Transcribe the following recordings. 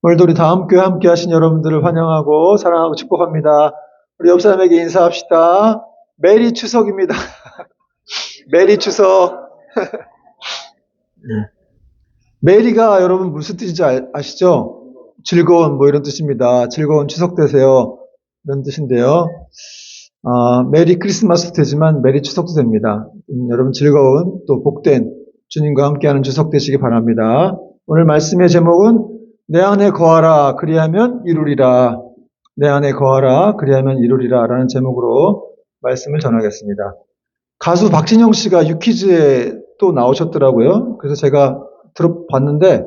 오늘도 우리 다음교회 함께 하신 여러분들을 환영하고 사랑하고 축복합니다. 우리 옆 사람에게 인사합시다. 메리 추석입니다. 메리 추석. 메리가 여러분 무슨 뜻인지 아시죠? 즐거운 이런 뜻입니다. 즐거운 추석 되세요. 이런 뜻인데요. 메리 크리스마스도 되지만 메리 추석도 됩니다. 여러분 즐거운 또 복된 주님과 함께하는 추석 되시기 바랍니다. 오늘 말씀의 제목은 내 안에 거하라 그리하면 이루리라. 내 안에 거하라 그리하면 이루리라 라는 제목으로 말씀을 전하겠습니다. 가수 박진영 씨가 유퀴즈에 또 나오셨더라고요. 그래서 제가 들어봤는데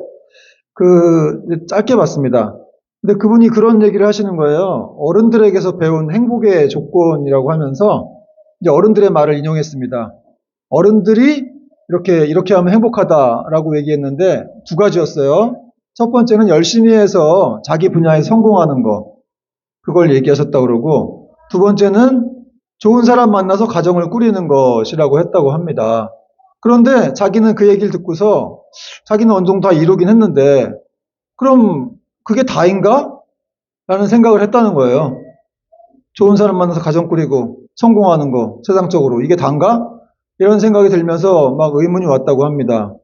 짧게 봤습니다. 근데 그분이 그런 얘기를 하시는 거예요. 어른들에게서 배운 행복의 조건이라고 하면서 이제 어른들의 말을 인용했습니다. 어른들이 이렇게 하면 행복하다라고 얘기했는데 두 가지였어요. 첫 번째는 열심히 해서 자기 분야에 성공하는 거, 그걸 얘기하셨다고 그러고, 두 번째는 좋은 사람 만나서 가정을 꾸리는 것이라고 했다고 합니다. 그런데 자기는 그 얘기를 듣고서 자기는 어느 정도 다 이루긴 했는데 그럼 그게 다인가? 라는 생각을 했다는 거예요. 좋은 사람 만나서 가정 꾸리고 성공하는 거, 세상적으로 이게 다인가? 이런 생각이 들면서 막 의문이 왔다고 합니다.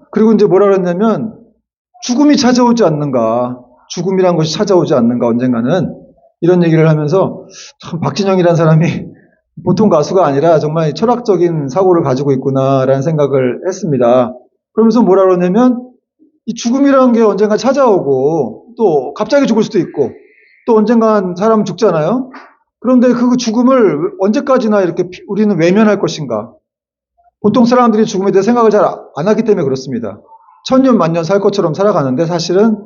그리고 이제 뭐라 그랬냐면 죽음이 찾아오지 않는가, 죽음이란 것이 찾아오지 않는가 언젠가는, 이런 얘기를 하면서 참 박진영이라는 사람이 보통 가수가 아니라 정말 철학적인 사고를 가지고 있구나라는 생각을 했습니다. 그러면서 뭐라 그러냐면 이 죽음이라는 게 언젠가 찾아오고 또 갑자기 죽을 수도 있고 또 언젠간 사람은 죽잖아요. 그런데 그 죽음을 언제까지나 이렇게 우리는 외면할 것인가. 보통 사람들이 죽음에 대해 생각을 잘 안 하기 때문에 그렇습니다. 천년 만년 살 것처럼 살아가는데 사실은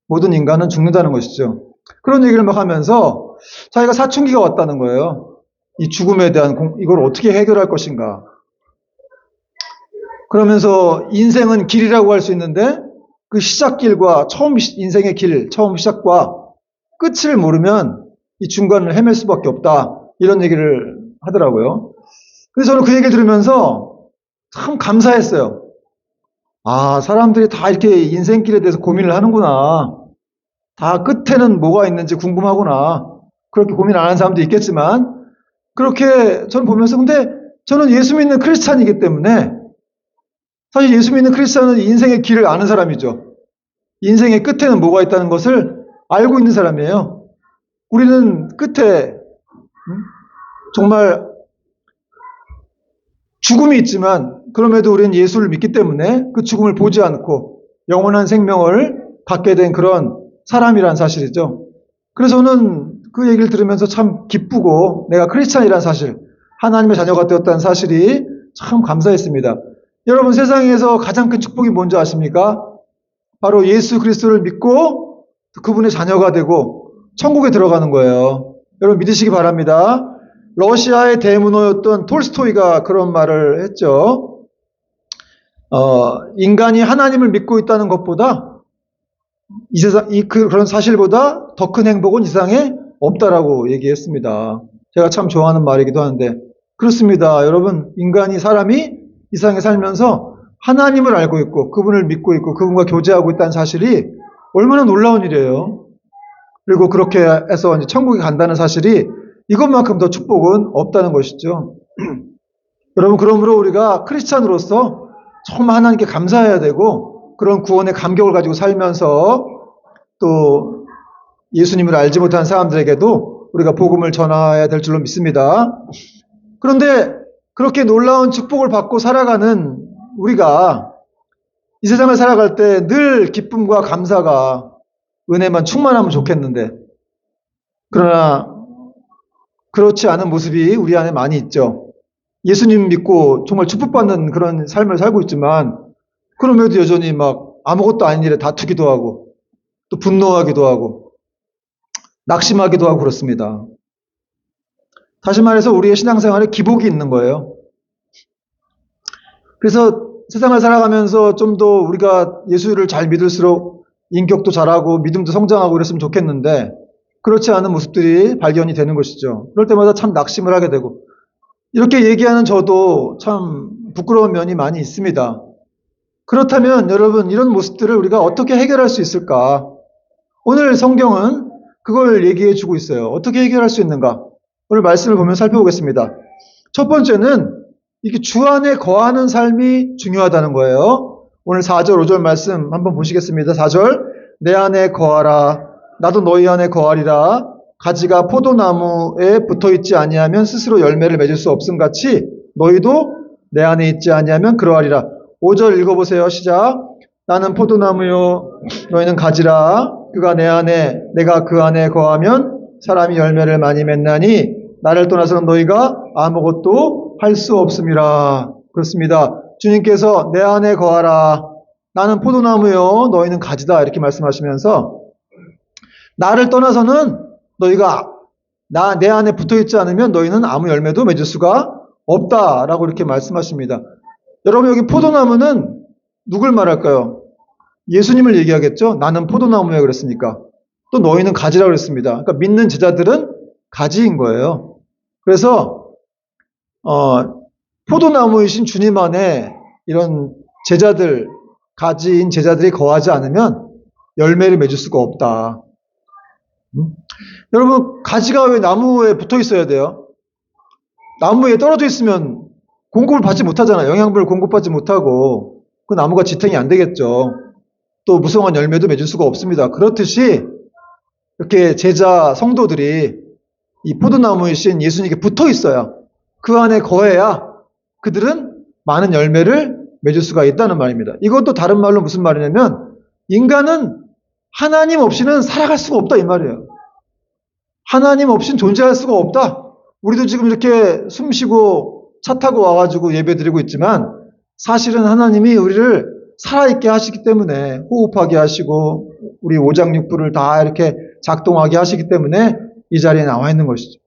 모든 인간은 죽는다는 것이죠. 그런 얘기를 막 하면서 자기가 사춘기가 왔다는 거예요. 이 죽음에 대한 이걸 어떻게 해결할 것인가. 그러면서 인생은 길이라고 할 수 있는데 그 시작길과 인생의 길, 처음 시작과 끝을 모르면 이 중간을 헤맬 수밖에 없다. 이런 얘기를 하더라고요. 그래서 저는 그 얘기를 들으면서 참 감사했어요. 사람들이 다 이렇게 인생길에 대해서 고민을 하는구나. 다 끝에는 뭐가 있는지 궁금하구나. 그렇게 고민 안 하는 사람도 있겠지만, 그렇게 저는 보면서, 근데 저는 예수 믿는 크리스찬이기 때문에, 사실 예수 믿는 크리스찬은 인생의 길을 아는 사람이죠. 인생의 끝에는 뭐가 있다는 것을 알고 있는 사람이에요. 우리는 끝에 정말 죽음이 있지만 그럼에도 우리는 예수를 믿기 때문에 그 죽음을 보지 않고 영원한 생명을 갖게 된 그런 사람이란 사실이죠. 그래서 저는 그 얘기를 들으면서 참 기쁘고 내가 크리스찬이란 사실, 하나님의 자녀가 되었다는 사실이 참 감사했습니다. 여러분, 세상에서 가장 큰 축복이 뭔지 아십니까? 바로 예수 그리스도를 믿고 그분의 자녀가 되고 천국에 들어가는 거예요. 여러분 믿으시기 바랍니다. 러시아의 대문호였던 톨스토이가 그런 말을 했죠. 인간이 하나님을 믿고 있다는 것보다 이 세상, 그런 사실보다 더 큰 행복은 이 세상에 없다라고 얘기했습니다. 제가 참 좋아하는 말이기도 하는데 그렇습니다. 여러분, 사람이 이 세상에 살면서 하나님을 알고 있고 그분을 믿고 있고 그분과 교제하고 있다는 사실이 얼마나 놀라운 일이에요. 그리고 그렇게 해서 이제 천국에 간다는 사실이 이것만큼 더 축복은 없다는 것이죠. 여러분, 그러므로 우리가 크리스찬으로서 정말 하나님께 감사해야 되고 그런 구원의 감격을 가지고 살면서 또 예수님을 알지 못한 사람들에게도 우리가 복음을 전해야 될 줄로 믿습니다. 그런데 그렇게 놀라운 축복을 받고 살아가는 우리가 이 세상을 살아갈 때 늘 기쁨과 감사가, 은혜만 충만하면 좋겠는데, 그러나 그렇지 않은 모습이 우리 안에 많이 있죠. 예수님 믿고 정말 축복받는 그런 삶을 살고 있지만 그럼에도 여전히 막 아무것도 아닌 일에 다투기도 하고 또 분노하기도 하고 낙심하기도 하고 그렇습니다. 다시 말해서 우리의 신앙생활에 기복이 있는 거예요. 그래서 세상을 살아가면서 좀 더 우리가 예수를 잘 믿을수록 인격도 잘하고 믿음도 성장하고 이랬으면 좋겠는데 그렇지 않은 모습들이 발견이 되는 것이죠. 그럴 때마다 참 낙심을 하게 되고, 이렇게 얘기하는 저도 참 부끄러운 면이 많이 있습니다. 그렇다면 여러분, 이런 모습들을 우리가 어떻게 해결할 수 있을까? 오늘 성경은 그걸 얘기해 주고 있어요. 어떻게 해결할 수 있는가? 오늘 말씀을 보면 살펴보겠습니다. 첫 번째는 이게 주 안에 거하는 삶이 중요하다는 거예요. 오늘 4절, 5절 말씀 한번 보시겠습니다. 4절, 내 안에 거하라. 나도 너희 안에 거하리라. 가지가 포도나무에 붙어있지 아니하면 스스로 열매를 맺을 수 없음 같이 너희도 내 안에 있지 아니하면 그러하리라. 5절 읽어보세요. 시작. 나는 포도나무요 너희는 가지라. 그가 내 안에 내가 그 안에 거하면 사람이 열매를 많이 맺나니 나를 떠나서는 너희가 아무것도 할 수 없음이라. 그렇습니다. 주님께서 내 안에 거하라. 나는 포도나무요 너희는 가지다 이렇게 말씀하시면서 나를 떠나서는 너희가 내 안에 붙어있지 않으면 너희는 아무 열매도 맺을 수가 없다라고 이렇게 말씀하십니다. 여러분 여기 포도나무는 누굴 말할까요? 예수님을 얘기하겠죠? 나는 포도나무야 그랬으니까. 또 너희는 가지라 그랬습니다. 그러니까 믿는 제자들은 가지인 거예요. 그래서 포도나무이신 주님 안에 이런 제자들, 가지인 제자들이 거하지 않으면 열매를 맺을 수가 없다. 여러분 가지가 왜 나무에 붙어 있어야 돼요? 나무에 떨어져 있으면 공급을 받지 못하잖아요. 영양분을 공급받지 못하고 그 나무가 지탱이 안 되겠죠. 또 무성한 열매도 맺을 수가 없습니다. 그렇듯이 이렇게 제자 성도들이 이 포도나무이신 예수님께 붙어 있어야 그 안에 거해야 그들은 많은 열매를 맺을 수가 있다는 말입니다. 이것도 다른 말로 무슨 말이냐면 인간은 하나님 없이는 살아갈 수가 없다 이 말이에요. 하나님 없이는 존재할 수가 없다. 우리도 지금 이렇게 숨 쉬고 차 타고 와가지고 예배 드리고 있지만 사실은 하나님이 우리를 살아있게 하시기 때문에 호흡하게 하시고 우리 오장육부를 다 이렇게 작동하게 하시기 때문에 이 자리에 나와 있는 것이죠.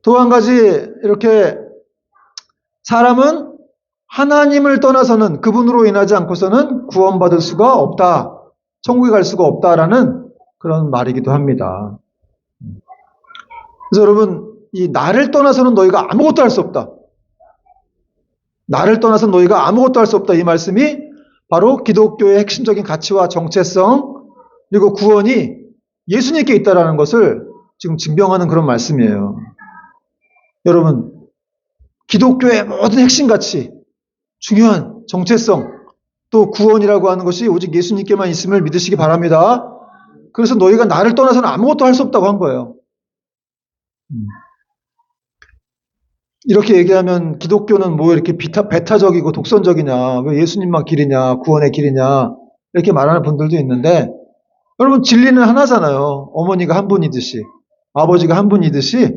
또 한 가지 이렇게 사람은 하나님을 떠나서는 그분으로 인하지 않고서는 구원받을 수가 없다. 천국에 갈 수가 없다라는 그런 말이기도 합니다. 그래서 여러분 이 나를 떠나서는 너희가 아무것도 할 수 없다. 나를 떠나서 너희가 아무것도 할 수 없다. 이 말씀이 바로 기독교의 핵심적인 가치와 정체성 그리고 구원이 예수님께 있다라는 것을 지금 증명하는 그런 말씀이에요. 여러분 기독교의 모든 핵심 가치, 중요한 정체성, 또 구원이라고 하는 것이 오직 예수님께만 있음을 믿으시기 바랍니다. 그래서 너희가 나를 떠나서는 아무것도 할 수 없다고 한 거예요. 이렇게 얘기하면 기독교는 뭐 이렇게 배타적이고 독선적이냐, 왜 예수님만 길이냐, 구원의 길이냐, 이렇게 말하는 분들도 있는데, 여러분, 진리는 하나잖아요. 어머니가 한 분이듯이, 아버지가 한 분이듯이,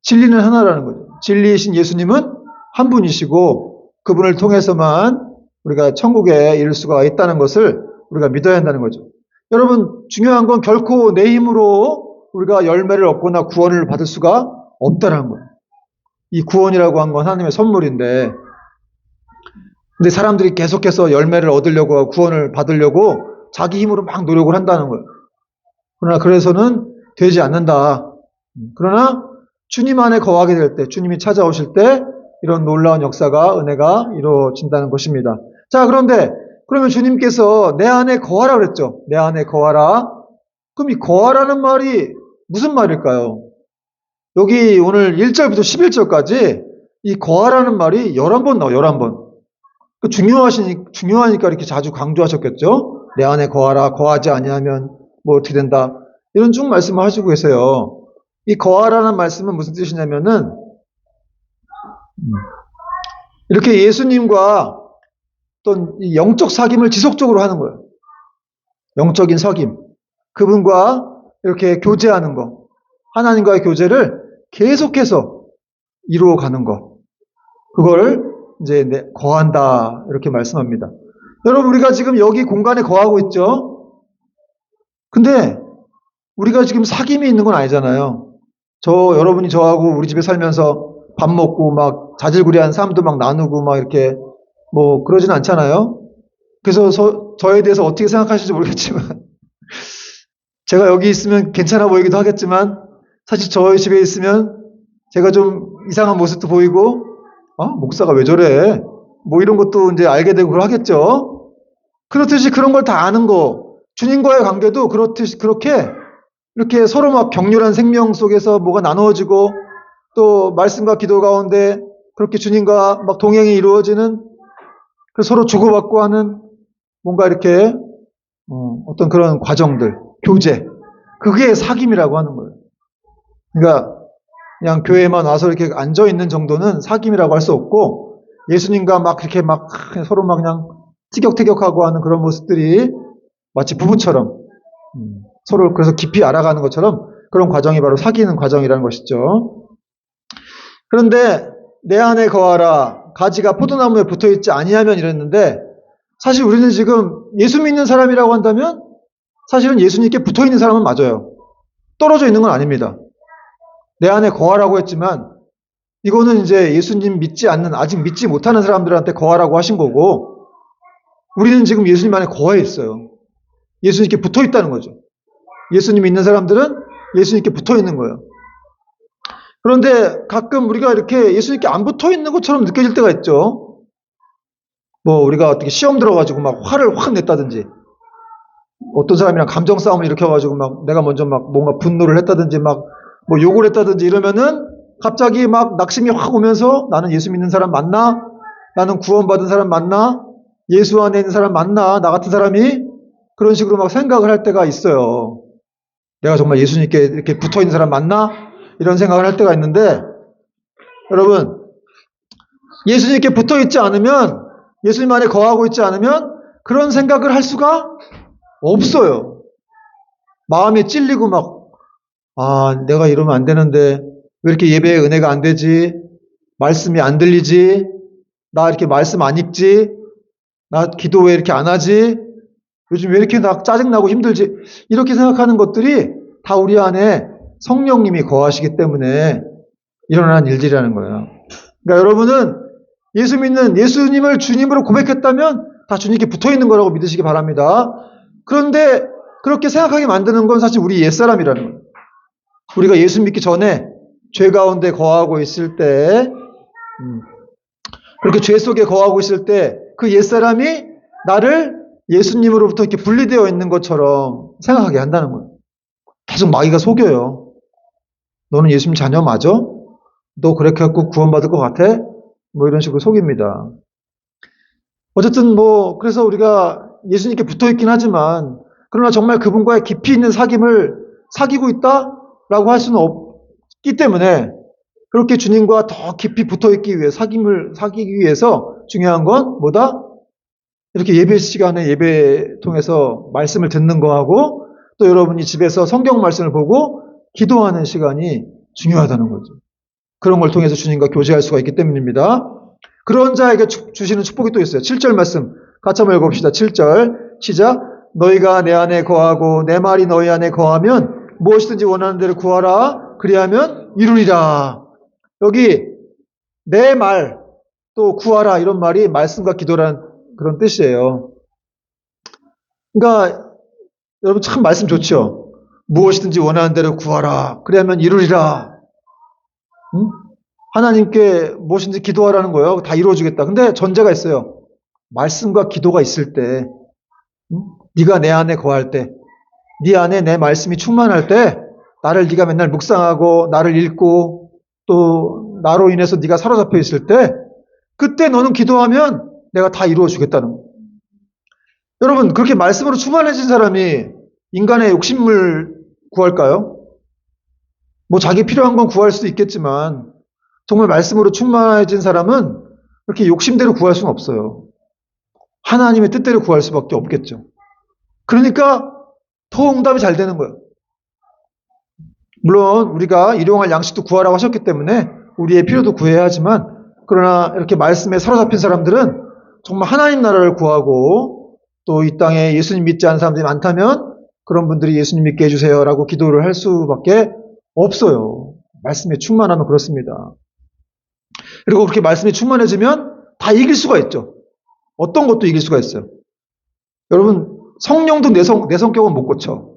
진리는 하나라는 거죠. 진리이신 예수님은 한 분이시고, 그분을 통해서만 우리가 천국에 이를 수가 있다는 것을 우리가 믿어야 한다는 거죠. 여러분, 중요한 건 결코 내 힘으로 우리가 열매를 얻거나 구원을 받을 수가 없다는 거예요. 이 구원이라고 한 건 하나님의 선물인데, 근데 사람들이 계속해서 열매를 얻으려고 하고 구원을 받으려고 자기 힘으로 막 노력을 한다는 거예요. 그러나 그래서는 되지 않는다. 그러나 주님 안에 거하게 될 때, 주님이 찾아오실 때 이런 놀라운 역사가, 은혜가 이루어진다는 것입니다. 자, 그런데 그러면 주님께서 내 안에 거하라 그랬죠. 내 안에 거하라. 그럼 이 거하라는 말이 무슨 말일까요? 여기 오늘 1절부터 11절까지 이 거하라는 말이 11번 나와요. 11번. 중요하니까 이렇게 자주 강조하셨겠죠. 내 안에 거하라. 거하지 아니하면 뭐 어떻게 된다. 이런 쭉 말씀을 하시고 계세요. 이 거하라는 말씀은 무슨 뜻이냐면은 이렇게 예수님과 어떤 영적 사귐을 지속적으로 하는 거예요. 영적인 사귐. 그분과 이렇게 교제하는 거. 하나님과의 교제를 계속해서 이루어가는 것. 그걸 이제 거한다 이렇게 말씀합니다. 여러분 우리가 지금 여기 공간에 거하고 있죠. 근데 우리가 지금 사귐이 있는 건 아니잖아요. 여러분이 저하고 우리 집에 살면서 밥 먹고 막 자질구레한 삶도 막 나누고 막 이렇게 뭐 그러진 않잖아요. 그래서 저에 대해서 어떻게 생각하실지 모르겠지만 제가 여기 있으면 괜찮아 보이기도 하겠지만 사실 저희 집에 있으면 제가 좀 이상한 모습도 보이고 목사가 왜 저래? 뭐 이런 것도 이제 알게 되고 하겠죠. 그렇듯이 그런 걸 다 아는 거, 주님과의 관계도 그렇듯이 그렇게 이렇게 서로 막 격렬한 생명 속에서 뭐가 나누어지고 또 말씀과 기도 가운데 그렇게 주님과 막 동행이 이루어지는 서로 주고받고 하는 뭔가 이렇게 어떤 그런 과정들, 교제, 그게 사귐이라고 하는 거예요. 그러니까 그냥 교회에만 와서 이렇게 앉아 있는 정도는 사귐이라고 할 수 없고 예수님과 막 그렇게 막 서로 막 그냥 티격태격하고 하는 그런 모습들이 마치 부부처럼 서로 그래서 깊이 알아가는 것처럼 그런 과정이 바로 사귀는 과정이라는 것이죠. 그런데 내 안에 거하라 가지가 포도나무에 붙어있지 아니하면 이랬는데 사실 우리는 지금 예수 믿는 사람이라고 한다면 사실은 예수님께 붙어있는 사람은 맞아요. 떨어져 있는 건 아닙니다. 내 안에 거하라고 했지만 이거는 이제 예수님 믿지 않는 아직 믿지 못하는 사람들한테 거하라고 하신 거고 우리는 지금 예수님 안에 거해 있어요. 예수님께 붙어 있다는 거죠. 예수님 믿는 사람들은 예수님께 붙어 있는 거예요. 그런데 가끔 우리가 이렇게 예수님께 안 붙어 있는 것처럼 느껴질 때가 있죠. 뭐 우리가 어떻게 시험 들어가지고 막 화를 확 냈다든지 어떤 사람이랑 감정 싸움을 일으켜가지고 막 내가 먼저 막 뭔가 분노를 했다든지 막 뭐 욕을 했다든지 이러면은 갑자기 막 낙심이 확 오면서 나는 예수 믿는 사람 맞나? 나는 구원받은 사람 맞나? 예수 안에 있는 사람 맞나? 나 같은 사람이 그런 식으로 막 생각을 할 때가 있어요. 내가 정말 예수님께 이렇게 붙어 있는 사람 맞나? 이런 생각을 할 때가 있는데 여러분 예수님께 붙어 있지 않으면 예수님 안에 거하고 있지 않으면 그런 생각을 할 수가 없어요. 마음이 찔리고 막 내가 이러면 안 되는데 왜 이렇게 예배에 은혜가 안 되지? 말씀이 안 들리지? 나 이렇게 말씀 안 읽지? 나 기도 왜 이렇게 안 하지? 요즘 왜 이렇게 나 짜증나고 힘들지? 이렇게 생각하는 것들이 다 우리 안에 성령님이 거하시기 때문에 일어나는 일들이라는 거예요. 그러니까 여러분은 예수 믿는 예수님을 주님으로 고백했다면 다 주님께 붙어 있는 거라고 믿으시기 바랍니다. 그런데 그렇게 생각하게 만드는 건 사실 우리 옛사람이라는 거예요. 우리가 예수 믿기 전에 죄 가운데 거하고 있을 때 그렇게 죄 속에 거하고 있을 때 그 옛사람이 나를 예수님으로부터 이렇게 분리되어 있는 것처럼 생각하게 한다는 거예요. 계속 마귀가 속여요. 너는 예수님 자녀 맞아? 너 그렇게 갖고 구원받을 것 같아? 뭐 이런 식으로 속입니다. 어쨌든 뭐 그래서 우리가 예수님께 붙어 있긴 하지만 그러나 정말 그분과의 깊이 있는 사귐을 사귀고 있다라고 할 수는 없기 때문에 그렇게 주님과 더 깊이 붙어 있기 위해 사귐을 사귀기 위해서 중요한 건 뭐다? 이렇게 예배 시간에 예배 통해서 말씀을 듣는 거하고 또 여러분이 집에서 성경 말씀을 보고 기도하는 시간이 중요하다는 거죠. 그런 걸 통해서 주님과 교제할 수가 있기 때문입니다. 그런 자에게 주시는 축복이 또 있어요. 7절 말씀 같이 한번 읽어봅시다. 7절 시작. 너희가 내 안에 거하고 내 말이 너희 안에 거하면 무엇이든지 원하는 대로 구하라. 그리하면 이루리라. 여기 내 말 또 구하라 이런 말이 말씀과 기도라는 그런 뜻이에요. 그러니까 여러분 참 말씀 좋죠. 무엇이든지 원하는 대로 구하라. 그리하면 이루리라. 응? 하나님께 무엇인지 기도하라는 거예요. 다 이루어주겠다. 근데 전제가 있어요. 말씀과 기도가 있을 때, 네가 내 안에 거할 때, 네 안에 내 말씀이 충만할 때, 나를 네가 맨날 묵상하고 나를 읽고 또 나로 인해서 네가 사로잡혀 있을 때, 그때 너는 기도하면 내가 다 이루어주겠다는 거예요. 여러분 그렇게 말씀으로 충만해진 사람이 인간의 욕심을 구할까요? 뭐 자기 필요한 건 구할 수도 있겠지만 정말 말씀으로 충만해진 사람은 그렇게 욕심대로 구할 수는 없어요. 하나님의 뜻대로 구할 수밖에 없겠죠. 그러니까 더 응답이 잘 되는 거예요. 물론 우리가 일용할 양식도 구하라고 하셨기 때문에 우리의 필요도 구해야 하지만 그러나 이렇게 말씀에 사로잡힌 사람들은 정말 하나님 나라를 구하고 또 이 땅에 예수님 믿지 않는 사람들이 많다면 그런 분들이 예수님 믿게 해주세요라고 기도를 할 수밖에 없어요. 말씀에 충만하면 그렇습니다. 그리고 그렇게 말씀이 충만해지면 다 이길 수가 있죠. 어떤 것도 이길 수가 있어요. 여러분 성령도 내 성격은 못 고쳐.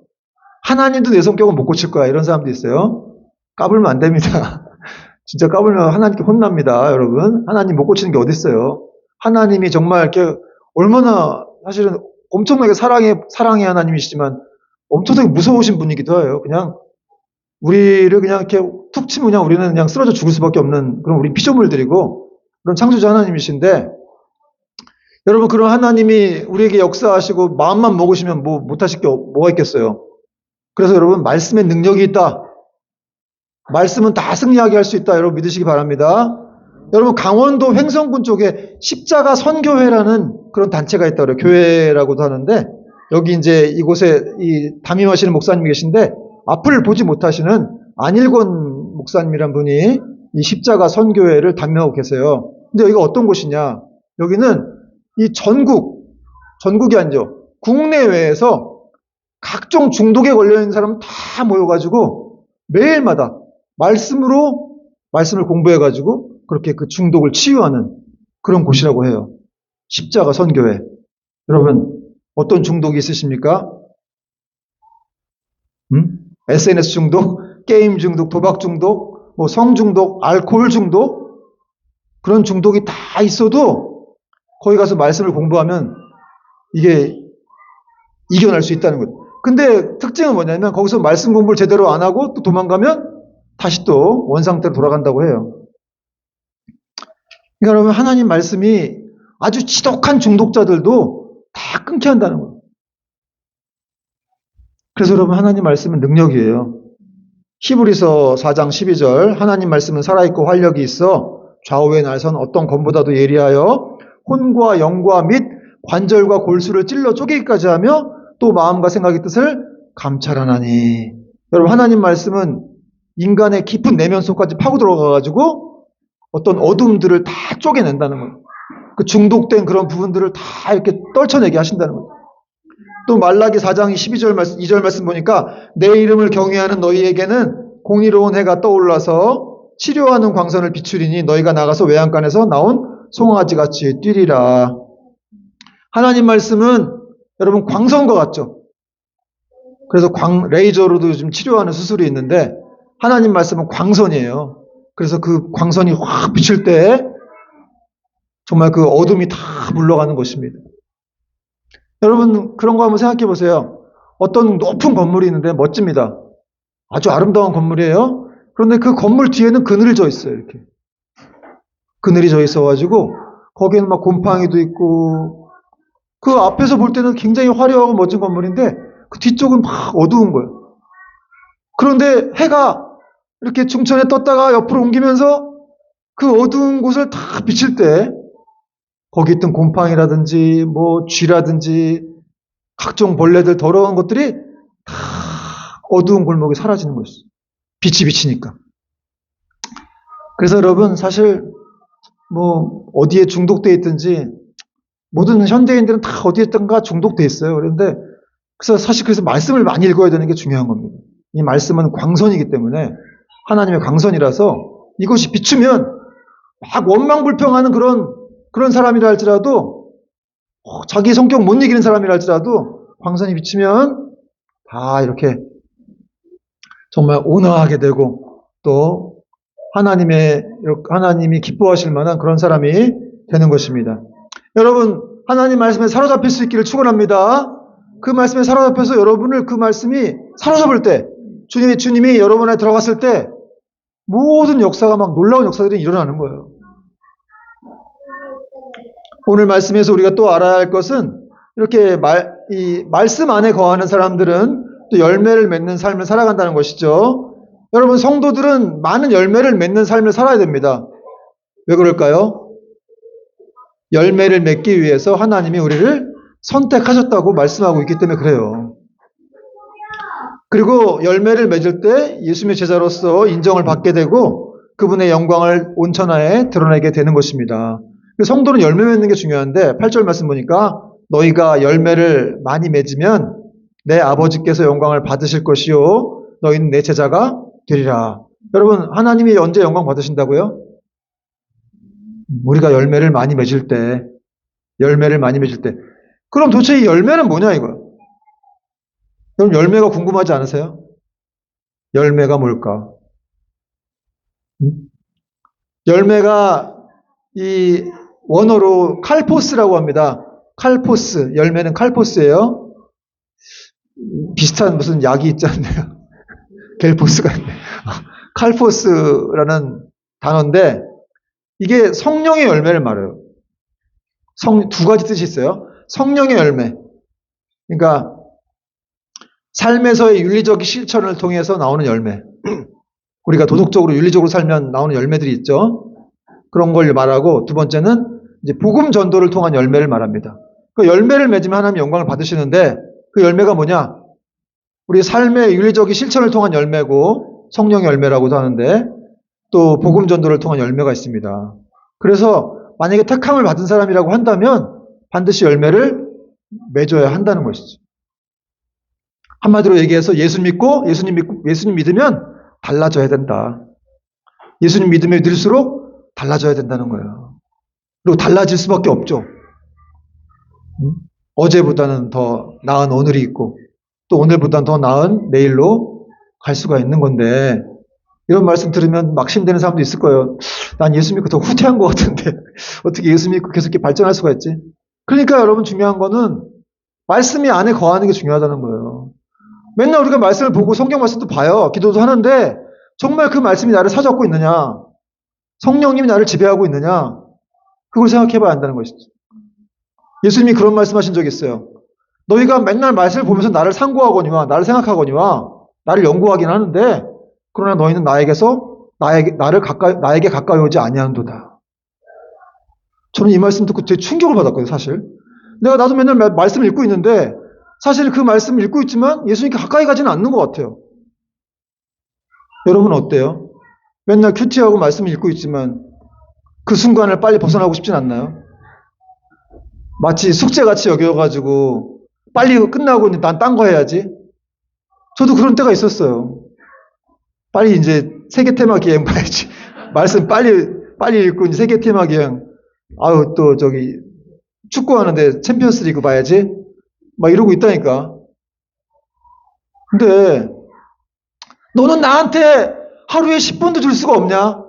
하나님도 내 성격은 못 고칠 거야. 이런 사람도 있어요. 까불면 안 됩니다. 진짜 까불면 하나님께 혼납니다. 여러분 하나님 못 고치는 게 어디 있어요. 하나님이 정말 이렇게 얼마나 사실은 엄청나게 사랑의 하나님이시지만 엄청나게 무서우신 분이기도 해요. 그냥 우리를 그냥 이렇게 툭 치면 그냥 우리는 그냥 쓰러져 죽을 수밖에 없는 그런 우리 피조물들이고 그런 창조자 하나님이신데 여러분 그런 하나님이 우리에게 역사하시고 마음만 먹으시면 뭐 못하실 게 뭐가 있겠어요. 그래서 여러분 말씀에 능력이 있다. 말씀은 다 승리하게 할 수 있다. 여러분 믿으시기 바랍니다. 여러분 강원도 횡성군 쪽에 십자가 선교회라는 그런 단체가 있다고 그래요. 교회라고도 하는데 여기 이제 이곳에 이 담임하시는 목사님이 계신데 앞을 보지 못하시는 안일권 목사님이란 분이 이 십자가 선교회를 담임하고 계세요. 근데 여기가 어떤 곳이냐? 여기는 이 전국이 아니죠. 국내외에서 각종 중독에 걸려있는 사람 다 모여가지고 매일마다 말씀을 공부해가지고 그렇게 그 중독을 치유하는 그런 곳이라고 해요. 십자가 선교회. 여러분, 어떤 중독이 있으십니까? SNS 중독, 게임 중독, 도박 중독, 뭐 성 중독, 알코올 중독, 그런 중독이 다 있어도 거기 가서 말씀을 공부하면 이게 이겨낼 수 있다는 거예요. 근데 특징은 뭐냐면 거기서 말씀 공부를 제대로 안 하고 또 도망가면 다시 또 원상태로 돌아간다고 해요. 그러니까 여러분 하나님 말씀이 아주 지독한 중독자들도 다 끊게 한다는 거예요. 그래서 여러분 하나님 말씀은 능력이에요. 히브리서 4장 12절 하나님 말씀은 살아있고 활력이 있어 좌우의 날선 어떤 검보다도 예리하여 혼과 영과 및 관절과 골수를 찔러 쪼개기까지 하며 또 마음과 생각의 뜻을 감찰하나니. 여러분 하나님 말씀은 인간의 깊은 내면 속까지 파고 들어가가지고 어떤 어둠들을 다 쪼개낸다는 거예요. 그 중독된 그런 부분들을 다 이렇게 떨쳐내게 하신다는 거예요. 또 말라기 4장 2절 말씀 보니까 내 이름을 경외하는 너희에게는 공의로운 해가 떠올라서 치료하는 광선을 비추리니 너희가 나가서 외양간에서 나온 송아지같이 뛰리라. 하나님 말씀은 여러분 광선과 같죠. 그래서 레이저로도 요즘 치료하는 수술이 있는데 하나님 말씀은 광선이에요. 그래서 그 광선이 확 비칠 때 정말 그 어둠이 다 물러가는 것입니다. 여러분 그런 거 한번 생각해 보세요. 어떤 높은 건물이 있는데 멋집니다. 아주 아름다운 건물이에요. 그런데 그 건물 뒤에는 그늘이 져 있어요. 이렇게 그늘이 져 있어가지고 거기에는 막 곰팡이도 있고 그 앞에서 볼 때는 굉장히 화려하고 멋진 건물인데 그 뒤쪽은 막 어두운 거예요. 그런데 해가 이렇게 중천에 떴다가 옆으로 옮기면서 그 어두운 곳을 다 비칠 때 거기 있던 곰팡이라든지 뭐 쥐라든지 각종 벌레들 더러운 것들이 다 어두운 골목에 사라지는 것이죠. 빛이 비치니까. 그래서 여러분 사실 뭐 어디에 중독되어 있든지 모든 현대인들은 다 어디에든가 중독되어 있어요. 그런데 그래서 말씀을 많이 읽어야 되는 게 중요한 겁니다. 이 말씀은 광선이기 때문에 하나님의 광선이라서 이것이 비추면 막 원망불평하는 그런 사람이라 할지라도 자기 성격 못 이기는 사람이라 할지라도 광선이 비치면 다 이렇게 정말 온화하게 되고 또 하나님이 기뻐하실 만한 그런 사람이 되는 것입니다. 여러분 하나님 말씀에 사로잡힐 수 있기를 축원합니다. 그 말씀에 사로잡혀서 여러분을 그 말씀이 사로잡을 때 주님이 여러분 안에 들어갔을 때 모든 역사가 막 놀라운 역사들이 일어나는 거예요. 오늘 말씀에서 우리가 또 알아야 할 것은 이렇게 이 말씀 안에 거하는 사람들은 또 열매를 맺는 삶을 살아간다는 것이죠. 여러분 성도들은 많은 열매를 맺는 삶을 살아야 됩니다. 왜 그럴까요? 열매를 맺기 위해서 하나님이 우리를 선택하셨다고 말씀하고 있기 때문에 그래요. 그리고 열매를 맺을 때 예수님의 제자로서 인정을 받게 되고 그분의 영광을 온 천하에 드러내게 되는 것입니다. 성도는 열매 맺는 게 중요한데 8절 말씀 보니까 너희가 열매를 많이 맺으면 내 아버지께서 영광을 받으실 것이요 너희는 내 제자가 되리라. 여러분 하나님이 언제 영광 받으신다고요? 우리가 열매를 많이 맺을 때 그럼 도대체 이 열매는 뭐냐 이거야. 여러분 열매가 궁금하지 않으세요? 열매가 뭘까? 열매가 원어로 칼포스라고 합니다. 칼포스, 열매는 칼포스예요. 비슷한 무슨 약이 있지 않나요? 겔포스가 있네. 칼포스라는 단어인데 이게 성령의 열매를 말해요. 두 가지 뜻이 있어요. 성령의 열매. 그러니까 삶에서의 윤리적 실천을 통해서 나오는 열매. 우리가 도덕적으로 윤리적으로 살면 나오는 열매들이 있죠. 그런 걸 말하고 두 번째는 이제 복음 전도를 통한 열매를 말합니다. 그 열매를 맺으면 하나님 영광을 받으시는데 그 열매가 뭐냐? 우리 삶의 윤리적인 실천을 통한 열매고 성령의 열매라고도 하는데 또 복음 전도를 통한 열매가 있습니다. 그래서 만약에 택함을 받은 사람이라고 한다면 반드시 열매를 맺어야 한다는 것이죠. 한마디로 얘기해서 예수님 믿으면 달라져야 된다. 예수님 믿으면 믿을수록 달라져야 된다는 거예요. 그리고 달라질 수밖에 없죠. 어제보다는 더 나은 오늘이 있고 또 오늘보다는 더 나은 내일로 갈 수가 있는 건데 이런 말씀 들으면 막심되는 사람도 있을 거예요. 난 예수 믿고 더 후퇴한 것 같은데 어떻게 예수 믿고 계속 이렇게 발전할 수가 있지? 그러니까 여러분 중요한 거는 말씀이 안에 거하는 게 중요하다는 거예요. 맨날 우리가 말씀을 보고 성경 말씀도 봐요. 기도도 하는데 정말 그 말씀이 나를 사잡고 있느냐? 성령님이 나를 지배하고 있느냐? 그걸 생각해 봐야 한다는 것이죠. 예수님이 그런 말씀하신 적이 있어요. 너희가 맨날 말씀을 보면서 나를 상고하거니와 나를 생각하거니와 나를 연구하긴 하는데 그러나 너희는 나에게 가까이 오지 아니하는도다. 저는 이 말씀 듣고 되게 충격을 받았거든요, 사실. 나도 맨날 말씀을 읽고 있는데 사실 그 말씀을 읽고 있지만 예수님께 가까이 가지는 않는 것 같아요. 여러분 어때요? 맨날 큐티하고 말씀을 읽고 있지만 그 순간을 빨리 벗어나고 싶진 않나요? 마치 숙제같이 여겨가지고 빨리 끝나고 난 딴 거 해야지. 저도 그런 때가 있었어요. 빨리 이제 세계 테마 기행 봐야지. 말씀 빨리 읽고 이제 세계 테마 기행. 아유 또 저기 축구하는데 챔피언스 리그 봐야지. 막 이러고 있다니까. 근데 너는 나한테 하루에 10분도 줄 수가 없냐?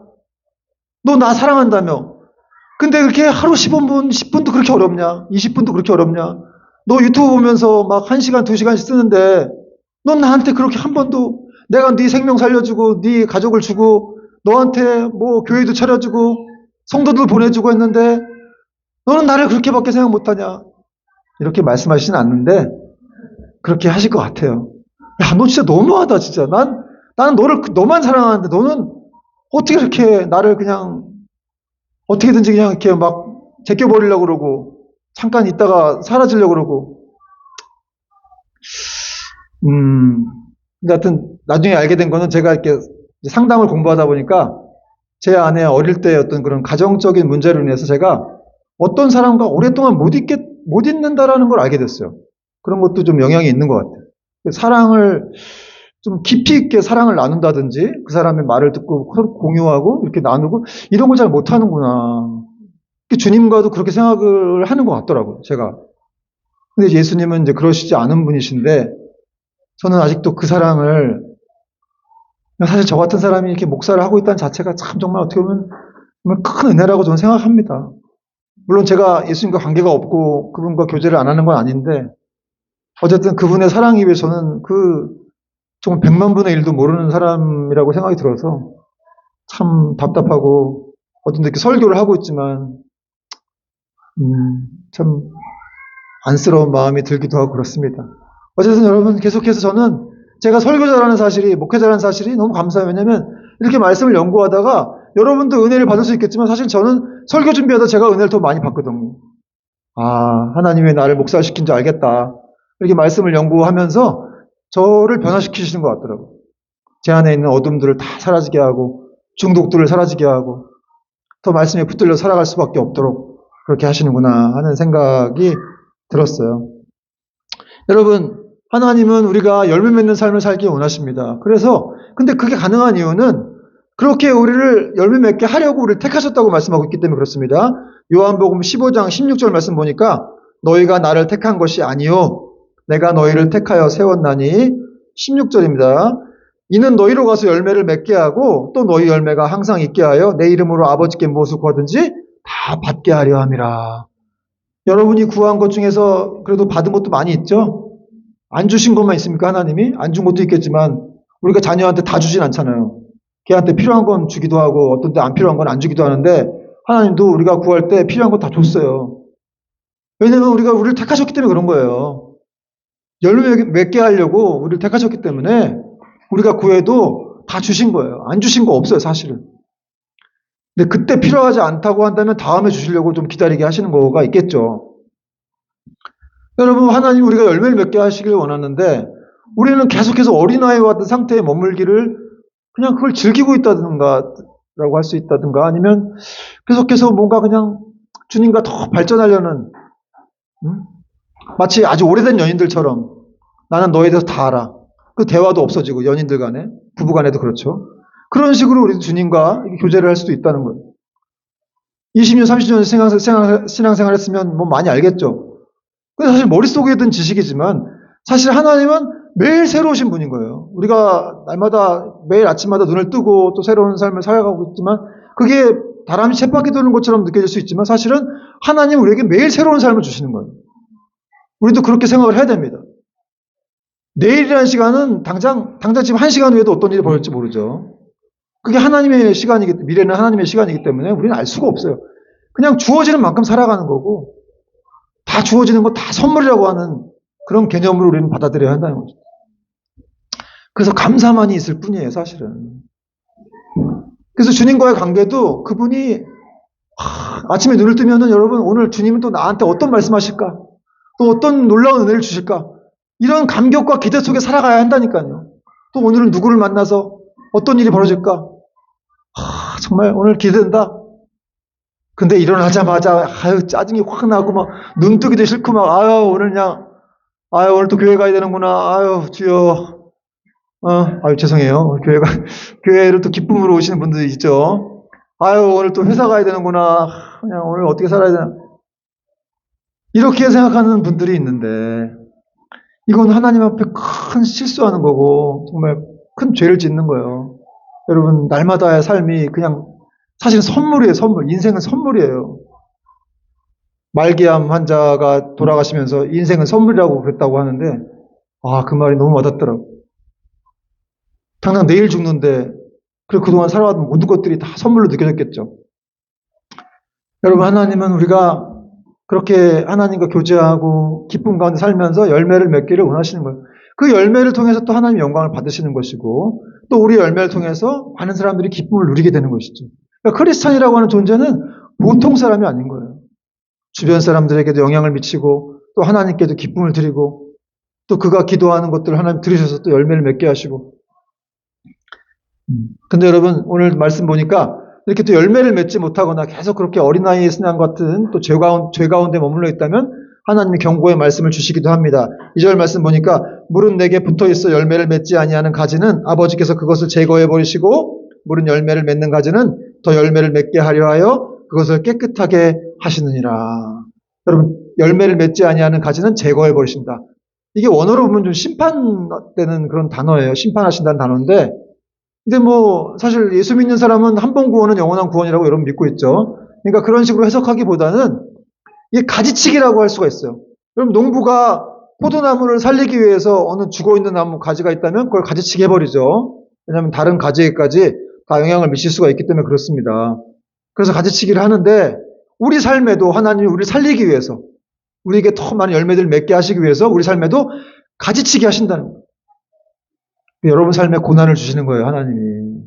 너 나 사랑한다며. 근데 그렇게 하루 15분, 10분도 그렇게 어렵냐? 20분도 그렇게 어렵냐? 너 유튜브 보면서 막 1시간, 2시간씩 쓰는데 넌 나한테 그렇게 한 번도 내가 네 생명 살려주고 네 가족을 주고 너한테 뭐 교회도 차려주고 성도들 보내주고 했는데 너는 나를 그렇게밖에 생각 못하냐? 이렇게 말씀하시진 않는데 그렇게 하실 것 같아요. 야, 너 진짜 너무하다 진짜. 나는 너만 사랑하는데 너는 어떻게 이렇게 나를 그냥 어떻게든지 그냥 이렇게 막 제껴버리려고 그러고 잠깐 있다가 사라지려고 그러고 하여튼 나중에 알게 된 거는 제가 이렇게 상담을 공부하다 보니까 제 안에 어릴 때 어떤 그런 가정적인 문제로 인해서 제가 어떤 사람과 오랫동안 못 있는다라는 걸 알게 됐어요. 그런 것도 좀 영향이 있는 것 같아요. 사랑을 좀 깊이 있게 사랑을 나눈다든지 그 사람의 말을 듣고 공유하고 이렇게 나누고 이런 걸 잘 못하는구나. 주님과도 그렇게 생각을 하는 것 같더라고요. 제가. 근데 예수님은 이제 그러시지 않은 분이신데 저는 아직도 그 사랑을 사실 저 같은 사람이 이렇게 목사를 하고 있다는 자체가 참 정말 어떻게 보면 정말 큰 은혜라고 저는 생각합니다. 물론 제가 예수님과 관계가 없고 그분과 교제를 안 하는 건 아닌데 어쨌든 그분의 사랑이 위해 저는 정말 100만 분의 1도 모르는 사람이라고 생각이 들어서 참 답답하고 어떤 이렇게 설교를 하고 있지만 참 안쓰러운 마음이 들기도 하고 그렇습니다. 어쨌든 여러분 계속해서 저는 제가 설교자라는 사실이 목회자라는 사실이 너무 감사해요. 왜냐하면 이렇게 말씀을 연구하다가 여러분도 은혜를 받을 수 있겠지만 사실 저는 설교 준비하다 제가 은혜를 더 많이 받거든요. 아 하나님이 왜 나를 목사시킨 줄 알겠다. 이렇게 말씀을 연구하면서 저를 변화시키시는 것 같더라고요. 제 안에 있는 어둠들을 다 사라지게 하고 중독들을 사라지게 하고 더 말씀에 붙들려 살아갈 수밖에 없도록 그렇게 하시는구나 하는 생각이 들었어요. 여러분 하나님은 우리가 열매 맺는 삶을 살기 원하십니다. 근데 그게 가능한 이유는 그렇게 우리를 열매 맺게 하려고 우리를 택하셨다고 말씀하고 있기 때문에 그렇습니다. 요한복음 15장 16절 말씀 보니까 너희가 나를 택한 것이 아니요 내가 너희를 택하여 세웠나니 16절입니다. 이는 너희로 가서 열매를 맺게 하고 또 너희 열매가 항상 있게 하여 내 이름으로 아버지께 무엇을 구하든지 다 받게 하려 함이라. 여러분이 구한 것 중에서 그래도 받은 것도 많이 있죠? 안 주신 것만 있습니까, 하나님이? 안 준 것도 있겠지만, 우리가 자녀한테 다 주진 않잖아요. 걔한테 필요한 건 주기도 하고, 어떤 때 안 필요한 건 안 주기도 하는데, 하나님도 우리가 구할 때 필요한 거 다 줬어요. 왜냐면 우리가 우리를 택하셨기 때문에 그런 거예요. 열매 맺게 하려고 우리를 택하셨기 때문에 우리가 구해도 다 주신 거예요. 안 주신 거 없어요, 사실은. 근데 그때 필요하지 않다고 한다면 다음에 주시려고 좀 기다리게 하시는 거가 있겠죠. 여러분, 하나님 우리가 열매를 맺게 하시길 원하는데 우리는 계속해서 어린아이와 같은 상태에 머물기를 그냥 그걸 즐기고 있다든가 라고 할 수 있다든가 아니면 계속해서 뭔가 그냥 주님과 더 발전하려는 마치 아주 오래된 연인들처럼 나는 너에 대해서 다 알아. 그 대화도 없어지고 연인들 간에 부부 간에도 그렇죠. 그런 식으로 우리 주님과 교제를 할 수도 있다는 거예요. 20년, 30년 신앙생활 했으면 뭐 많이 알겠죠. 근데 사실 머릿속에 든 지식이지만 사실 하나님은 매일 새로우신 분인 거예요. 우리가 날마다 매일 아침마다 눈을 뜨고 또 새로운 삶을 살아가고 있지만 그게 다람쥐 쳇바퀴 도는 것처럼 느껴질 수 있지만 사실은 하나님은 우리에게 매일 새로운 삶을 주시는 거예요. 우리도 그렇게 생각을 해야 됩니다. 내일이라는 시간은 당장 지금 1시간 후에도 어떤 일이 벌어질지 모르죠. 그게 하나님의 시간이기, 미래는 하나님의 시간이기 때문에 우리는 알 수가 없어요. 그냥 주어지는 만큼 살아가는 거고, 다 주어지는 거 다 선물이라고 하는 그런 개념으로 우리는 받아들여야 한다는 거죠. 그래서 감사만이 있을 뿐이에요, 사실은. 그래서 주님과의 관계도 그분이, 아침에 눈을 뜨면은 여러분, 오늘 주님은 또 나한테 어떤 말씀하실까? 또 어떤 놀라운 은혜를 주실까? 이런 감격과 기대 속에 살아가야 한다니까요. 또 오늘은 누구를 만나서 어떤 일이 벌어질까? 정말 오늘 기대된다. 근데 일어나자마자 짜증이 확 나고 막 눈뜨기도 싫고 막 오늘 그냥 오늘 또 교회 가야 되는구나. 주여. 죄송해요. 교회를 또 기쁨으로 오시는 분들이 있죠. 오늘 또 회사 가야 되는구나. 그냥 오늘 어떻게 살아야 되나. 이렇게 생각하는 분들이 있는데 이건 하나님 앞에 큰 실수하는 거고 정말 큰 죄를 짓는 거예요. 여러분, 날마다의 삶이 그냥 사실 선물이에요, 선물. 인생은 선물이에요. 말기암 환자가 돌아가시면서 인생은 선물이라고 그랬다고 하는데, 그 말이 너무 와닿더라고요. 당장 내일 죽는데, 그리고 그동안 살아왔던 모든 것들이 다 선물로 느껴졌겠죠. 여러분, 하나님은 우리가 그렇게 하나님과 교제하고 기쁨 가운데 살면서 열매를 맺기를 원하시는 거예요. 그 열매를 통해서 또 하나님의 영광을 받으시는 것이고, 또 우리 열매를 통해서 많은 사람들이 기쁨을 누리게 되는 것이죠. 그러니까 크리스찬이라고 하는 존재는 보통 사람이 아닌 거예요. 주변 사람들에게도 영향을 미치고 또 하나님께도 기쁨을 드리고 또 그가 기도하는 것들을 하나님 들으셔서 또 열매를 맺게 하시고. 근데 여러분, 오늘 말씀 보니까 이렇게 또 열매를 맺지 못하거나 계속 그렇게 어린아이의 신앙 같은 또 죄 가운데 머물러 있다면 하나님이 경고의 말씀을 주시기도 합니다. 2절 말씀 보니까 물은 내게 붙어있어 열매를 맺지 아니하는 가지는 아버지께서 그것을 제거해 버리시고 물은 열매를 맺는 가지는 더 열매를 맺게 하려 하여 그것을 깨끗하게 하시느니라. 여러분, 열매를 맺지 아니하는 가지는 제거해 버리신다. 이게 원어로 보면 좀 심판되는 그런 단어예요. 심판하신다는 단어인데, 근데 뭐 사실 예수 믿는 사람은 한 번 구원은 영원한 구원이라고 여러분 믿고 있죠. 그러니까 그런 식으로 해석하기보다는 이게 가지치기라고 할 수가 있어요. 여러분, 농부가 포도나무를 살리기 위해서 어느 죽어있는 나무 가지가 있다면 그걸 가지치기 해버리죠. 왜냐하면 다른 가지에까지 다 영향을 미칠 수가 있기 때문에 그렇습니다. 그래서 가지치기를 하는데 우리 삶에도 하나님이 우리를 살리기 위해서 우리에게 더 많은 열매들을 맺게 하시기 위해서 우리 삶에도 가지치기 하신다는 거예요. 여러분 삶에 고난을 주시는 거예요, 하나님이.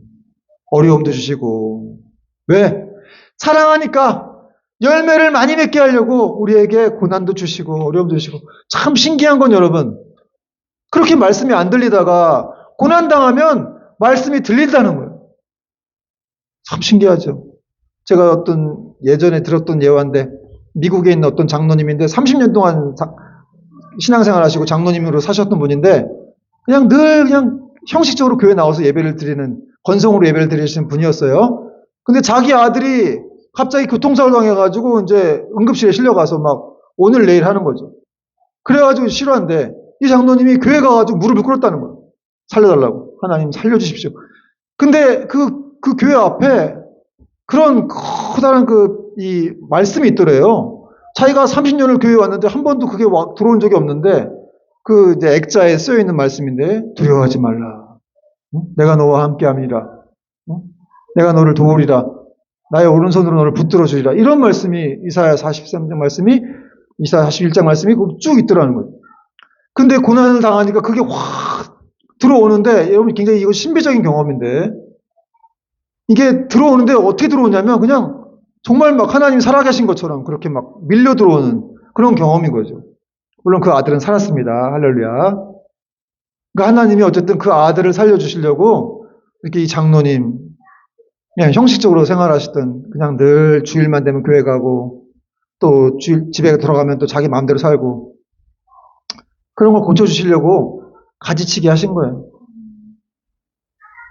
어려움도 주시고. 왜? 사랑하니까 열매를 많이 맺게 하려고 우리에게 고난도 주시고 어려움도 주시고. 참 신기한 건 여러분, 그렇게 말씀이 안 들리다가 고난당하면 말씀이 들린다는 거예요. 참 신기하죠. 제가 예전에 들었던 예화인데 미국에 있는 어떤 장로님인데 30년 동안 신앙생활 하시고 장로님으로 사셨던 분인데 그냥 늘 그냥 형식적으로 교회 나와서 예배를 드리는, 건성으로 예배를 드리시는 분이었어요. 근데 자기 아들이 갑자기 교통사고를 당해가지고 이제 응급실에 실려가서 막 오늘 내일 하는 거죠. 그래가지고 실화인데 이 장로님이 교회 가가지고 무릎을 꿇었다는 거예요. 살려달라고. 하나님 살려주십시오. 근데 그 교회 앞에 그런 커다란 그 이 말씀이 있더래요. 자기가 30년을 교회에 왔는데 한 번도 그게 들어온 적이 없는데 그 이제 액자에 쓰여 있는 말씀인데 두려워하지 말라. 응? 내가 너와 함께함이라. 응? 내가 너를 도우리라. 나의 오른손으로 너를 붙들어 주리라. 이런 말씀이 이사야 43장 말씀이 이사야 41장 말씀이 쭉 있더라는 거예요. 근데 고난을 당하니까 그게 확 들어오는데 여러분 굉장히 이거 신비적인 경험인데 이게 들어오는데 어떻게 들어오냐면 그냥 정말 막 하나님 살아계신 것처럼 그렇게 막 밀려 들어오는 그런 경험인 거죠. 물론 그 아들은 살았습니다. 할렐루야. 그러니까 하나님이 어쨌든 그 아들을 살려주시려고 이렇게 이 장로님 그냥 형식적으로 생활하시던 그냥 늘 주일만 되면 교회 가고 또 집에 들어가면 또 자기 마음대로 살고 그런 걸 고쳐주시려고 가지치기 하신 거예요.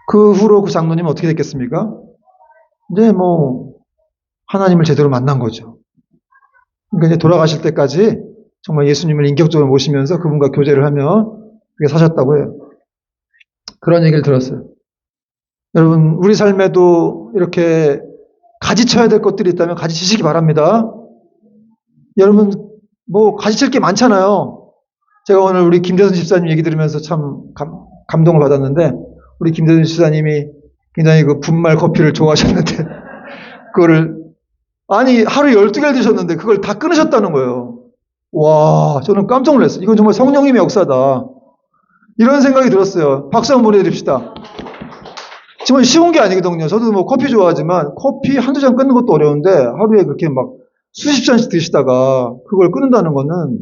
그 후로 그 장로님은 어떻게 됐겠습니까? 이제 뭐 하나님을 제대로 만난 거죠. 그러니까 이제 돌아가실 때까지 정말 예수님을 인격적으로 모시면서 그분과 교제를 하며 그렇게 사셨다고 해요. 그런 얘기를 들었어요. 여러분 우리 삶에도 이렇게 가지쳐야 될 것들이 있다면 가지치시기 바랍니다. 여러분 뭐 가지칠 게 많잖아요. 제가 오늘 우리 김대선 집사님 얘기 들으면서 참 감동을 받았는데 우리 김대선 집사님이 굉장히 그 분말 커피를 좋아하셨는데 그거를 아니 하루 12개를 드셨는데 그걸 다 끊으셨다는 거예요. 와 저는 깜짝 놀랐어요. 이건 정말 성령님의 역사다. 이런 생각이 들었어요. 박수 한번 보내드립시다. 정말 쉬운 게 아니거든요. 저도 뭐 커피 좋아하지만 커피 한두 잔 끊는 것도 어려운데 하루에 그렇게 막 수십 잔씩 드시다가 그걸 끊는다는 거는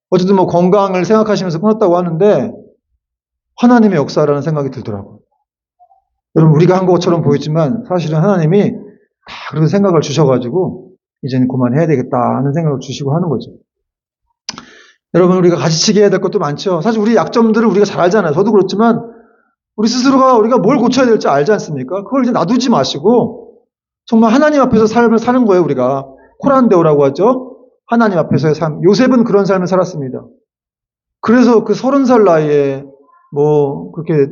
어쨌든 뭐 건강을 생각하시면서 끊었다고 하는데 하나님의 역사라는 생각이 들더라고요. 여러분 우리가 한 것처럼 보이지만 사실은 하나님이 다 그런 생각을 주셔가지고 이제는 그만해야 되겠다 하는 생각을 주시고 하는 거죠. 여러분 우리가 가지치기 해야 될 것도 많죠. 사실 우리 약점들을 우리가 잘 알잖아요. 저도 그렇지만 우리 스스로가 우리가 뭘 고쳐야 될지 알지 않습니까? 그걸 이제 놔두지 마시고 정말 하나님 앞에서 삶을 사는 거예요. 우리가 코란데오라고 하죠. 하나님 앞에서의 삶. 요셉은 그런 삶을 살았습니다. 그래서 그 30살 나이에 뭐 그렇게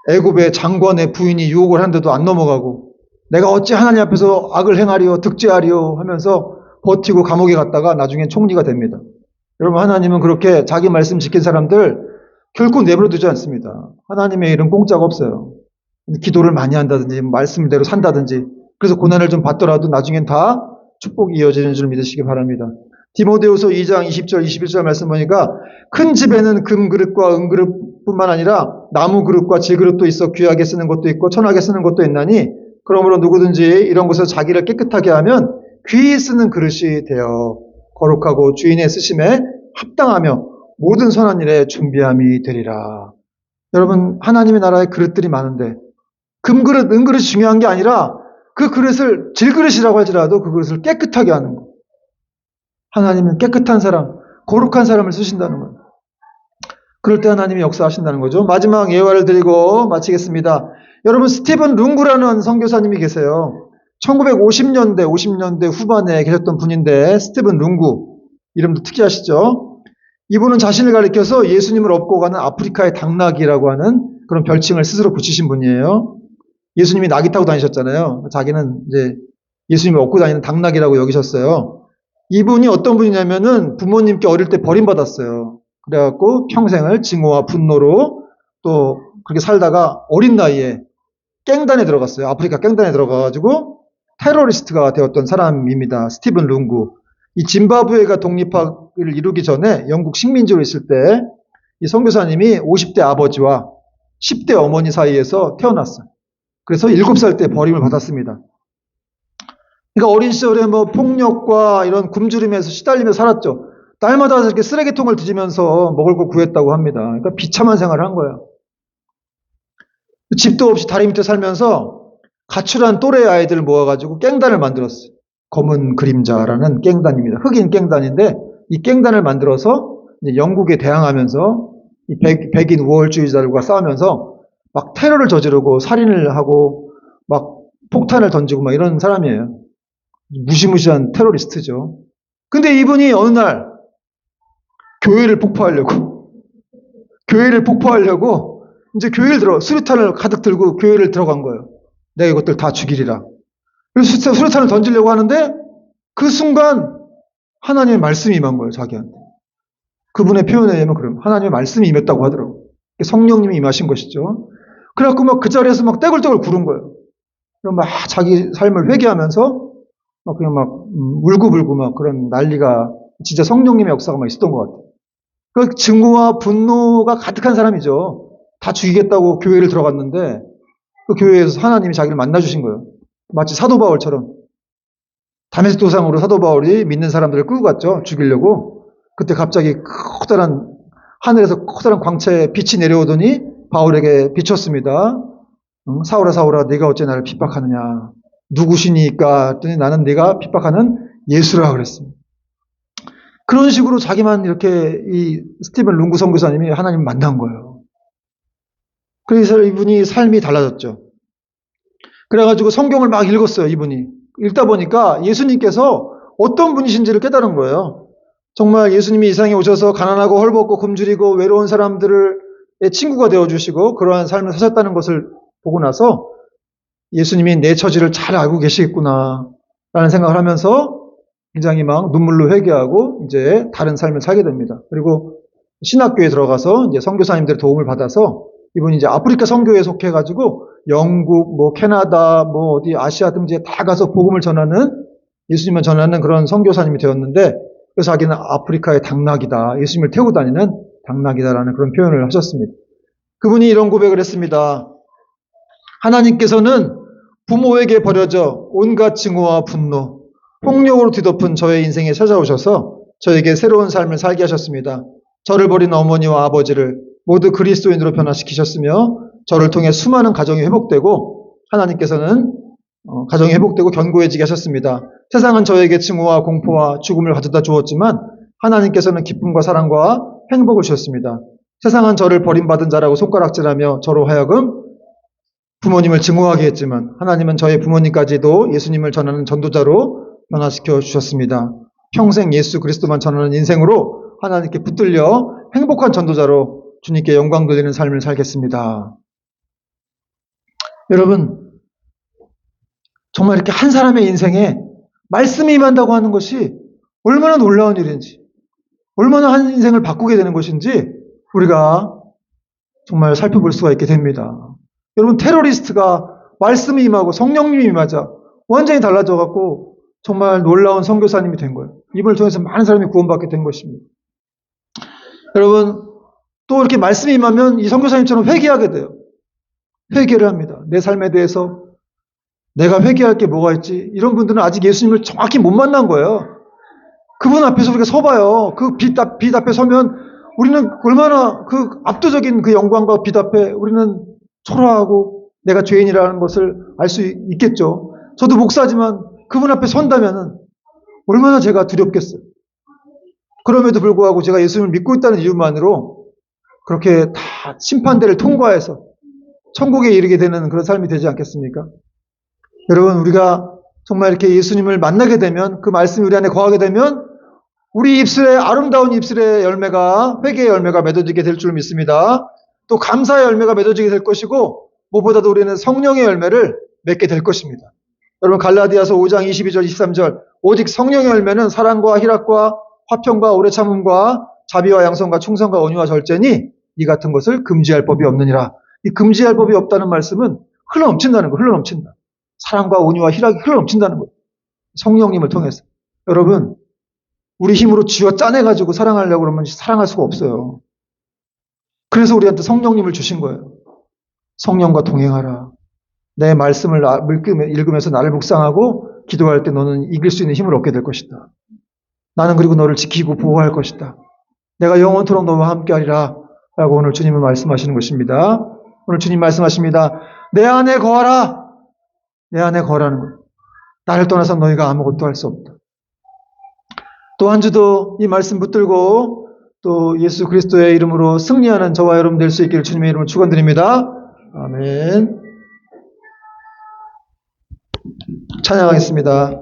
애굽의 장관의 부인이 유혹을 하는데도 안 넘어가고 내가 어찌 하나님 앞에서 악을 행하리요 득죄하리요 하면서 버티고 감옥에 갔다가 나중엔 총리가 됩니다. 여러분 하나님은 그렇게 자기 말씀 지킨 사람들 결코 내버려 두지 않습니다. 하나님의 일은 공짜가 없어요. 기도를 많이 한다든지 말씀대로 산다든지 그래서 고난을 좀 받더라도 나중엔 다 축복이 이어지는 줄 믿으시기 바랍니다. 디모데후서 2장 20절 21절 말씀 보니까 큰 집에는 금그릇과 은그릇뿐만 아니라 나무그릇과 질그릇도 있어 귀하게 쓰는 것도 있고 천하게 쓰는 것도 있나니 그러므로 누구든지 이런 곳에서 자기를 깨끗하게 하면 귀히 쓰는 그릇이 되어 거룩하고 주인의 쓰심에 합당하며 모든 선한 일에 준비함이 되리라. 여러분 하나님의 나라에 그릇들이 많은데 금그릇, 은그릇이 중요한 게 아니라 그 그릇을 질그릇이라고 할지라도 그 그릇을 깨끗하게 하는 거. 하나님은 깨끗한 사람, 거룩한 사람을 쓰신다는 거예요. 그럴 때 하나님이 역사하신다는 거죠. 마지막 예화를 드리고 마치겠습니다. 여러분 스티븐 룽구라는 선교사님이 계세요. 50년대 후반에 계셨던 분인데 스티븐 룽구 이름도 특이하시죠. 이분은 자신을 가리켜서 예수님을 업고 가는 아프리카의 당나귀라고 하는 그런 별칭을 스스로 붙이신 분이에요. 예수님이 나귀 타고 다니셨잖아요. 자기는 이제 예수님을 업고 다니는 당나귀라고 여기셨어요. 이분이 어떤 분이냐면은 부모님께 어릴 때 버림받았어요. 그래갖고 평생을 증오와 분노로 또 그렇게 살다가 어린 나이에 깽단에 들어갔어요. 아프리카 깽단에 들어가가지고 테러리스트가 되었던 사람입니다. 스티븐 룽구. 이 짐바브웨가 독립을 이루기 전에 영국 식민지로 있을 때 이 선교사님이 50대 아버지와 10대 어머니 사이에서 태어났어요. 그래서 7살 때 버림을 받았습니다. 그러니까 어린 시절에 뭐 폭력과 이런 굶주림에서 시달리며 살았죠. 날마다 이렇게 쓰레기통을 뒤지면서 먹을 거 구했다고 합니다. 그러니까 비참한 생활을 한 거예요. 집도 없이 다리 밑에 살면서 가출한 또래 아이들을 모아가지고 깽단을 만들었어요. 검은 그림자라는 깽단입니다. 흑인 깽단인데 이 깽단을 만들어서 이제 영국에 대항하면서 이 백인 우월주의자들과 싸우면서 막 테러를 저지르고 살인을 하고 막 폭탄을 던지고 막 이런 사람이에요. 무시무시한 테러리스트죠. 근데 이분이 어느 날 교회를 폭파하려고 이제 수류탄을 가득 들고 교회를 들어간 거예요. 내가 이것들 다 죽이리라. 그래서 수류탄을 던지려고 하는데 그 순간 하나님의 말씀이 임한 거예요, 자기한테. 그분의 표현에 의하면 그럼 하나님의 말씀이 임했다고 하더라고요. 성령님이 임하신 것이죠. 그래갖고 막 그 자리에서 막 떼굴떼굴 구른 거예요. 그럼 막 자기 삶을 회개하면서 막 그냥 막 울고불고 막 그런 난리가 진짜 성령님의 역사가 막 있었던 것 같아요. 그 증오와 분노가 가득한 사람이죠. 다 죽이겠다고 교회를 들어갔는데 그 교회에서 하나님이 자기를 만나주신 거예요. 마치 사도 바울처럼. 다메섹 도상으로 사도 바울이 믿는 사람들을 끌고 갔죠. 죽이려고. 그때 갑자기 커다란 하늘에서 커다란 광채에 빛이 내려오더니 바울에게 비쳤습니다. 사울아 사울아 네가 어째 나를 핍박하느냐. 누구시니까 했더니 나는 네가 핍박하는 예수라 그랬습니다. 그런 식으로 자기만 이렇게 이 스티븐 룽구 선교사님이 하나님 만난 거예요. 그래서 이분이 삶이 달라졌죠. 그래가지고 성경을 막 읽었어요, 이분이. 읽다 보니까 예수님께서 어떤 분이신지를 깨달은 거예요. 정말 예수님이 이 세상에 오셔서 가난하고 헐벗고 굶주리고 외로운 사람들의 친구가 되어주시고 그러한 삶을 사셨다는 것을 보고 나서 예수님이 내 처지를 잘 알고 계시겠구나 라는 생각을 하면서 굉장히 막 눈물로 회개하고 이제 다른 삶을 살게 됩니다. 그리고 신학교에 들어가서 이제 선교사님들의 도움을 받아서 이분이 이제 아프리카 선교에 속해가지고 영국, 뭐 캐나다, 뭐 어디 아시아 등지에 다 가서 복음을 전하는 예수님을 전하는 그런 선교사님이 되었는데 그래서 자기는 아프리카의 당나귀다. 예수님을 태우고 다니는 당나귀다라는 그런 표현을 하셨습니다. 그분이 이런 고백을 했습니다. 하나님께서는 부모에게 버려져 온갖 증오와 분노, 폭력으로 뒤덮은 저의 인생에 찾아오셔서 저에게 새로운 삶을 살게 하셨습니다. 저를 버린 어머니와 아버지를 모두 그리스도인으로 변화시키셨으며 저를 통해 수많은 가정이 회복되고 하나님께서는 가정이 회복되고 견고해지게 하셨습니다. 세상은 저에게 증오와 공포와 죽음을 가져다 주었지만 하나님께서는 기쁨과 사랑과 행복을 주셨습니다. 세상은 저를 버림받은 자라고 손가락질하며 저로 하여금 부모님을 증오하게 했지만 하나님은 저의 부모님까지도 예수님을 전하는 전도자로 변화시켜 주셨습니다. 평생 예수 그리스도만 전하는 인생으로 하나님께 붙들려 행복한 전도자로 주님께 영광 돌리는 삶을 살겠습니다. 여러분, 정말 이렇게 한 사람의 인생에 말씀이 임한다고 하는 것이 얼마나 놀라운 일인지, 얼마나 한 인생을 바꾸게 되는 것인지 우리가 정말 살펴볼 수가 있게 됩니다. 여러분, 테러리스트가 말씀이 임하고 성령님이 임하자 완전히 달라져갖고 정말 놀라운 선교사님이 된 거예요. 이분을 통해서 많은 사람이 구원받게 된 것입니다. 여러분, 또 이렇게 말씀이 임하면 이 선교사님처럼 회개하게 돼요. 회개를 합니다. 내 삶에 대해서 내가 회개할 게 뭐가 있지? 이런 분들은 아직 예수님을 정확히 못 만난 거예요. 그분 앞에서 우리가 서봐요. 그 빛 앞에 서면 우리는 얼마나 그 압도적인 그 영광과 빛 앞에 우리는 초라하고 내가 죄인이라는 것을 알 수 있겠죠. 저도 목사지만 그분 앞에 선다면 얼마나 제가 두렵겠어요. 그럼에도 불구하고 제가 예수님을 믿고 있다는 이유만으로 그렇게 다 심판대를 통과해서 천국에 이르게 되는 그런 삶이 되지 않겠습니까? 여러분, 우리가 정말 이렇게 예수님을 만나게 되면 그 말씀이 우리 안에 거하게 되면 우리 입술에 아름다운 입술의 열매가 회개의 열매가 맺어지게 될 줄 믿습니다. 또 감사의 열매가 맺어지게 될 것이고 무엇보다도 우리는 성령의 열매를 맺게 될 것입니다. 여러분, 갈라디아서 5장 22절 23절 오직 성령의 열매는 사랑과 희락과 화평과 오래 참음과 자비와 양선과 충성과 온유와 절제니 이 같은 것을 금지할 법이 없느니라. 이 금지할 법이 없다는 말씀은 흘러넘친다는 거, 흘러넘친다. 사랑과 온유와 희락이 흘러넘친다는 거예요. 성령님을 통해서. 여러분, 우리 힘으로 쥐어 짜내가지고 사랑하려고 그러면 사랑할 수가 없어요. 그래서 우리한테 성령님을 주신 거예요. 성령과 동행하라. 내 말씀을 읽으면서 나를 묵상하고 기도할 때 너는 이길 수 있는 힘을 얻게 될 것이다. 나는 그리고 너를 지키고 보호할 것이다. 내가 영원토록 너와 함께하리라 라고 오늘 주님은 말씀하시는 것입니다. 오늘 주님 말씀하십니다. 내 안에 거하라. 내 안에 거하라는 거예요. 나를 떠나서 너희가 아무것도 할 수 없다. 또 한 주도 이 말씀 붙들고 또 예수 그리스도의 이름으로 승리하는 저와 여러분 될 수 있기를 주님의 이름으로 축원드립니다. 아멘. 찬양하겠습니다.